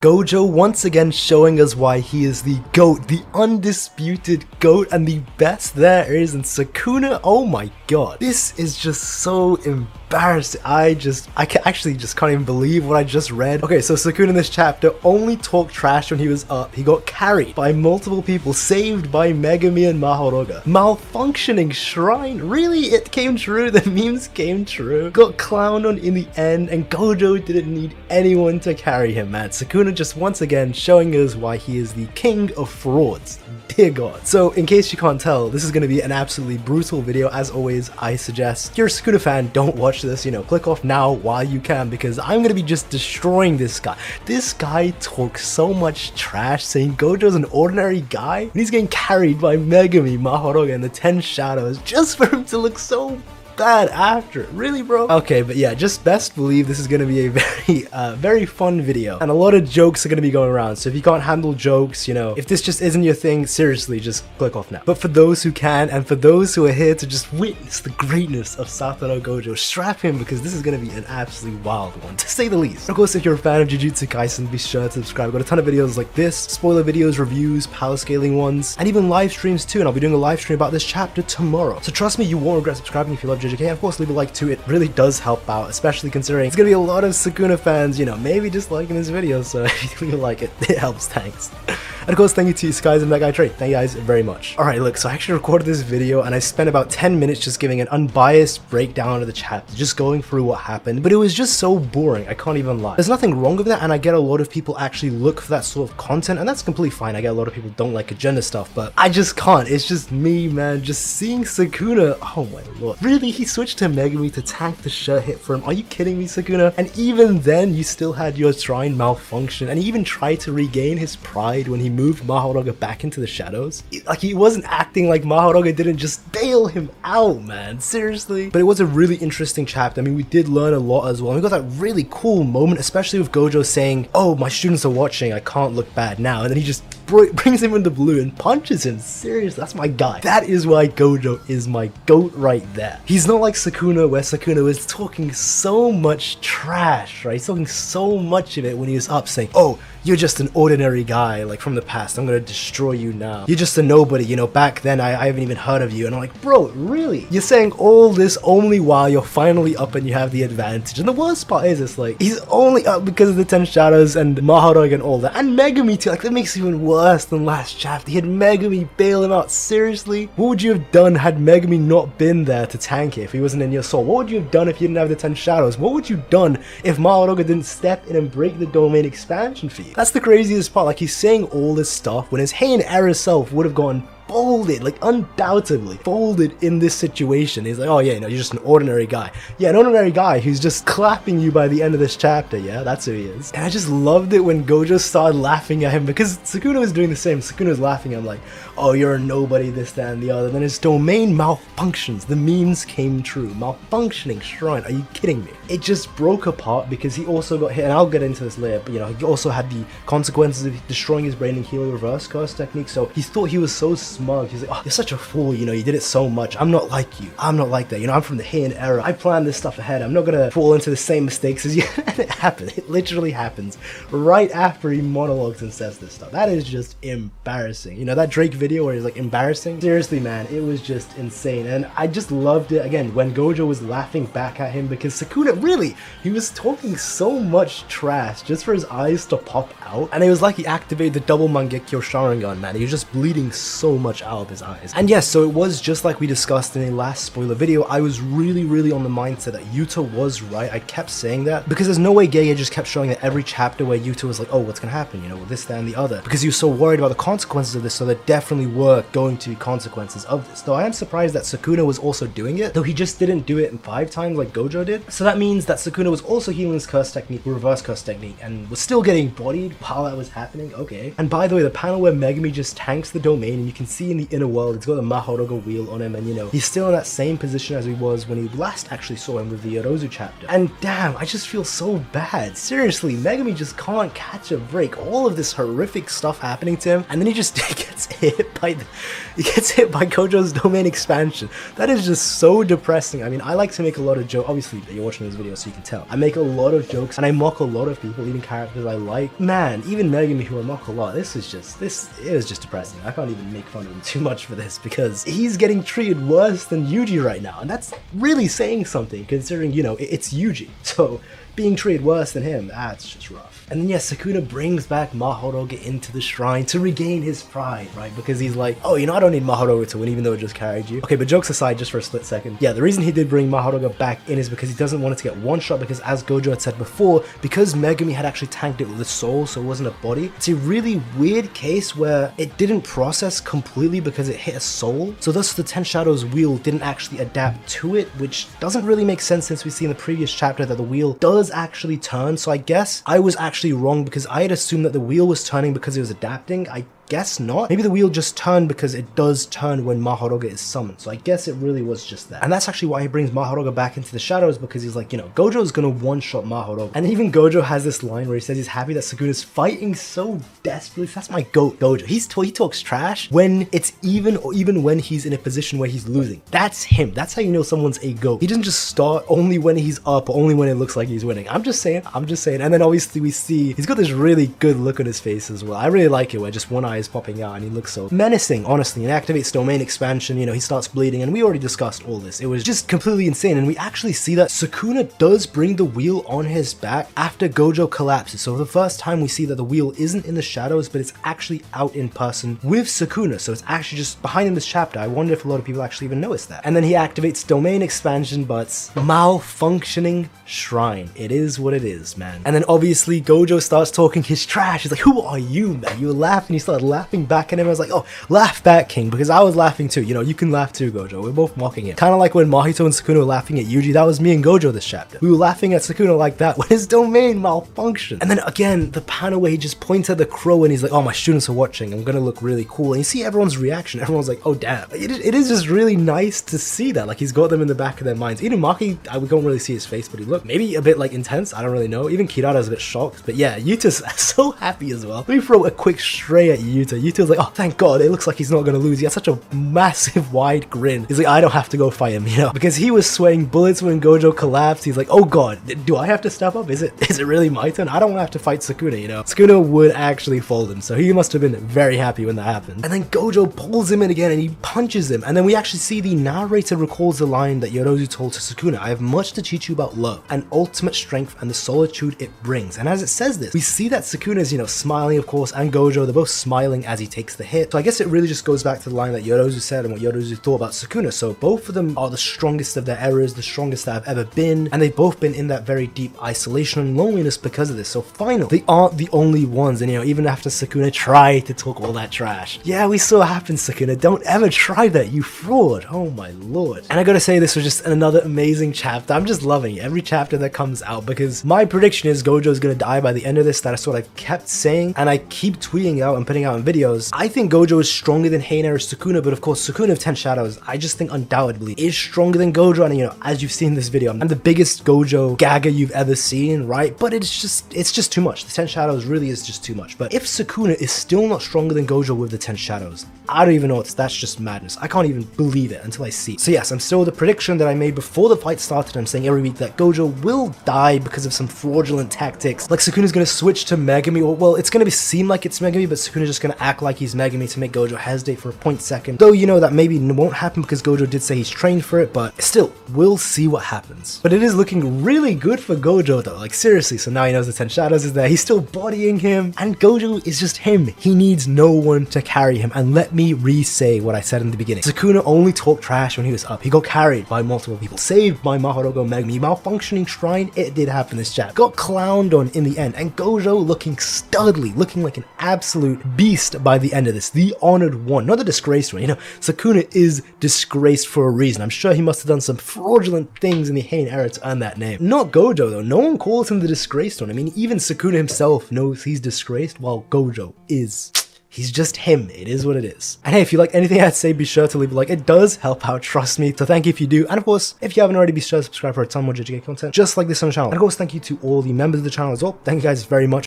Gojo once again showing us why he is the GOAT, the undisputed GOAT and the best there is, and Sukuna, oh my god. This is just so embarrassing. I actually can't even believe what I just read. Okay, so Sukuna in this chapter only talked trash when he was up. He got carried by multiple people, saved by Megumi and Mahoruga. Malfunctioning shrine, really? It came true, the memes came true. Got clowned on in the end, and Gojo didn't need anyone to carry him, man. Sukuna just once again showing us why he is the king of frauds. Dear god. So in case you can't tell, this is going to be an absolutely brutal video. As always, I suggest if you're a Sukuna fan, don't watch this, click off now while you can, because I'm going to be just destroying this guy. This guy talks so much trash saying Gojo's an ordinary guy, and he's getting carried by Megumi, Mahoruga, and the 10 Shadows just for him to look so bad after it. Really, bro? Okay, but yeah, just best believe this is going to be a very fun video, and a lot of jokes are going to be going around. So if you can't handle jokes, if this just isn't your thing, seriously, just click off now. But for those who can, and for those who are here to just witness the greatness of Satoru Gojo, strap in, because this is going to be an absolutely wild one, to say the least. Of course, if you're a fan of Jujutsu Kaisen, be sure to subscribe. I've got a ton of videos like this, spoiler videos, reviews, power scaling ones, and even live streams too, and I'll be doing a live stream about this chapter tomorrow. So trust me, you won't regret subscribing if you love JJK. Of course, leave a like too. It really does help out, especially considering it's gonna be a lot of Sukuna fans, maybe just liking this video. So if you like it, it helps. Thanks. And of course, thank you to you guys and that guy Trey. Thank you guys very much. Alright, look, so I actually recorded this video and I spent about 10 minutes just giving an unbiased breakdown of the chapter, just going through what happened, but it was just so boring, I can't even lie. There's nothing wrong with that, and I get a lot of people actually look for that sort of content, and that's completely fine. I get a lot of people don't like agenda stuff, but I just can't. It's just me, man, just seeing Sukuna. Oh my lord. Really? He switched to Megumi to tank the shirt hit for him? Are you kidding me, Sukuna? And even then, you still had your shrine malfunction, and he even tried to regain his pride when he moved Mahoruga back into the shadows. Like, he wasn't acting like Mahoruga didn't just bail him out, man. Seriously. But it was a really interesting chapter. I mean, we did learn a lot as well. We got that really cool moment, especially with Gojo saying, oh, my students are watching, I can't look bad now. And then he just brings him into blue and punches him. Seriously, that's my guy. That is why Gojo is my GOAT right there. He's not like Sukuna, where Sukuna is talking so much trash, right? He's talking so much of it when he was up, saying, oh, you're just an ordinary guy, like from the past. I'm gonna destroy you now. You're just a nobody, back then I haven't even heard of you. And I'm like, bro, really? You're saying all this only while you're finally up and you have the advantage. And the worst part is, it's like, he's only up because of the 10 Shadows and Mahoruga and all that. And Megumi too, like, that makes it even worse than last chapter. He had Megumi bail him out. Seriously? What would you have done had Megumi not been there to tank it if he wasn't in your soul? What would you have done if you didn't have the 10 Shadows? What would you have done if Mahoruga didn't step in and break the domain expansion for you? That's the craziest part. Like, he's saying all this stuff when his Heian era self would have gone folded, like undoubtedly folded in this situation. He's like, oh yeah, you're just an ordinary guy. Yeah, an ordinary guy who's just clapping you by the end of this chapter. Yeah, that's who he is. And I just loved it when Gojo started laughing at him, because Sukuna was doing the same. Sukuna was laughing at him like, oh, you're a nobody, this, that, and the other. Then his domain malfunctions. The memes came true. Malfunctioning shrine. Are you kidding me? It just broke apart because he also got hit, and I'll get into this later, but he also had the consequences of destroying his brain and healing reverse Cursed Technique. So he thought he was so smug. He's like, oh, you're such a fool, you did it so much. I'm not like you. I'm not like that. I'm from the Heian era. I planned this stuff ahead. I'm not gonna fall into the same mistakes as you. And it happened. It literally happens right after he monologues and says this stuff. That is just embarrassing. That Drake video where he's like, embarrassing? Seriously, man, it was just insane. And I just loved it, again, when Gojo was laughing back at him, because Sukuna, really, he was talking so much trash just for his eyes to pop out. And it was like he activated the double Mangekyo Sharingan, man. He was just bleeding so much out of his eyes. And yes, so it was just like we discussed in the last spoiler video. I was really on the mindset that Yuta was right. I kept saying that because there's no way GEGE just kept showing that every chapter where Yuta was like, oh, what's gonna happen, this, that, and the other, because he was so worried about the consequences of this. So there definitely were going to be consequences of this. Though I am surprised that Sukuna was also doing it, though he just didn't do it in 5 times like Gojo did. So that means that Sukuna was also healing his Cursed Technique, reverse Cursed Technique, and was still getting bodied while that was happening. Okay. And by the way, the panel where Megumi just tanks the domain, and you can see in in the inner world. He's got the Mahodogo wheel on him, and you know, he's still in that same position as he was when he last actually saw him with the Yorozu chapter. And damn, I just feel so bad. Seriously, Megumi just can't catch a break. All of this horrific stuff happening to him, and then he just gets hit by Gojo's domain expansion. That is just so depressing. I mean, I like to make a lot of jokes. Obviously, you're watching this video, so you can tell. I make a lot of jokes, and I mock a lot of people, even characters I like. Man, even Megumi, who I mock a lot, it was just depressing. I can't even make fun of him too much for this, because he's getting treated worse than Yuji right now, and that's really saying something, considering, you know, it's Yuji. So being treated worse than him, that's just rough. And then yes, Sukuna brings back Mahodoga into the shrine to regain his pride, right? Because he's like, oh, you know, I don't need Mahodoga to win, even though it just carried you. Okay, but jokes aside, just for a split second. Yeah, the reason he did bring Mahodoga back in is because he doesn't want it to get one shot, because as Gojo had said before, because Megumi had actually tanked it with a soul, so it wasn't a body. It's a really weird case where it didn't process completely because it hit a soul. So thus the Ten Shadows wheel didn't actually adapt to it, which doesn't really make sense since we see in the previous chapter that the wheel does actually turn. So I guess I was actually wrong, because I had assumed that the wheel was turning because it was adapting. I guess not. Maybe the wheel just turned because it does turn when Mahodoga is summoned. So I guess it really was just that. And that's actually why he brings Mahodoga back into the shadows, because he's like, you know, Gojo's gonna one-shot Mahodoga. And even Gojo has this line where he says he's happy that Sukuna's fighting so desperately. That's my goat, Gojo. He talks trash when it's even when he's in a position where he's losing. That's him. That's how you know someone's a goat. He doesn't just start only when he's up or only when it looks like he's winning. I'm just saying. And then obviously we see he's got this really good look on his face as well. I really like it where just one eye is popping out and he looks so menacing, honestly, and activates domain expansion. You know, he starts bleeding, and we already discussed all this. It was just completely insane, and we actually see that Sukuna does bring the wheel on his back after Gojo collapses. So for the first time we see that the wheel isn't in the shadows, but it's actually out in person with Sukuna, so it's actually just behind him this chapter. I wonder if a lot of people actually even noticed that. And then he activates domain expansion, but malfunctioning shrine. It is what it is, man. And then obviously Gojo starts talking his trash. He's like, who are you, man? You were laughing. He started laughing back at him. I was like, oh, laugh back, King, because I was laughing too. You know, you can laugh too, Gojo. We're both mocking him. Kind of like when Mahito and Sukuna were laughing at Yuji. That was me and Gojo this chapter. We were laughing at Sukuna like that when his domain malfunctioned. And then again, the panel where he just points at the crow and he's like, oh, my students are watching. I'm gonna look really cool. And you see everyone's reaction. Everyone's like, oh, damn. It is just really nice to see that. Like, he's got them in the back of their minds. Even Maki, we don't really see his face, but he looked maybe a bit like intense. I don't really know. Even Kirada's a bit shocked. But yeah, Yuta's so happy as well. Let me throw a quick stray at Yuta. Yuta's like, oh, thank God, it looks like he's not gonna lose. He has such a massive wide grin. He's like, I don't have to go fight him, you know, because he was sweating bullets when Gojo collapsed. He's like, oh God, do I have to step up? Is it really my turn? I don't want to have to fight Sukuna, you know. Sukuna would actually fold him, so he must have been very happy when that happened. And then Gojo pulls him in again and he punches him, and then we actually see the narrator recalls the line that Yorozu told to Sukuna: I have much to teach you about love and ultimate strength and the solitude it brings. And as it says this, we see that Sukuna's, you know, smiling, of course, and Gojo, they're both smiling as he takes the hit. So I guess it really just goes back to the line that Yorozu said and what Yorozu thought about Sukuna. So both of them are the strongest of their eras, the strongest that have ever been, and they've both been in that very deep isolation and loneliness because of this. So finally, they aren't the only ones, and you know, even after Sukuna tried to talk all that trash. Yeah, we saw it happen, Sukuna. Don't ever try that, you fraud. Oh my lord. And I gotta say, this was just another amazing chapter. I'm just loving every chapter that comes out, because my prediction is Gojo's gonna die by the end of this. That's what I've kept saying, and I keep tweeting out and putting out in videos. I think Gojo is stronger than Heineru Sukuna, but of course Sukuna of 10 Shadows, I just think undoubtedly is stronger than Gojo. And you know, as you've seen in this video, I'm the biggest Gojo gagger you've ever seen, right? But it's just too much. The 10 Shadows really is just too much. But if Sukuna is still not stronger than Gojo with the 10 Shadows, I don't even know that's just madness. I can't even believe it until I see it. So yes, I'm still the prediction that I made before the fight started. I'm saying every week that Gojo will die because of some fraudulent tactics. Like Sukuna's gonna switch to Megumi, or well, it's gonna seem like it's Megumi, but Sukuna's just gonna act like he's Megumi to make Gojo hesitate for a point second. Though you know that maybe won't happen because Gojo did say he's trained for it, but still, we'll see what happens. But it is looking really good for Gojo though, like seriously. So now he knows the 10 Shadows is there, he's still bodying him, and Gojo is just him. He needs no one to carry him. And let me re-say what I said in the beginning. Sukuna only talked trash when he was up. He got carried by multiple people, saved by Mahodogo Megumi. Malfunctioning shrine, it did happen this chapter. Got clowned on in the end, and Gojo looking studly, looking like an absolute beast by the end of this. The honored one, not the disgraced one. You know, Sukuna is disgraced for a reason. I'm sure he must have done some fraudulent things in the Heian era to earn that name. Not Gojo though. No one calls him the disgraced one. I mean, even Sukuna himself knows he's disgraced, while Gojo is. He's just him. It is what it is. And hey, if you like anything I had to say, be sure to leave a like. It does help out, trust me. So thank you if you do. And of course, if you haven't already, be sure to subscribe for a ton more JJK content just like this on the channel. And of course, thank you to all the members of the channel as well. Thank you guys very much.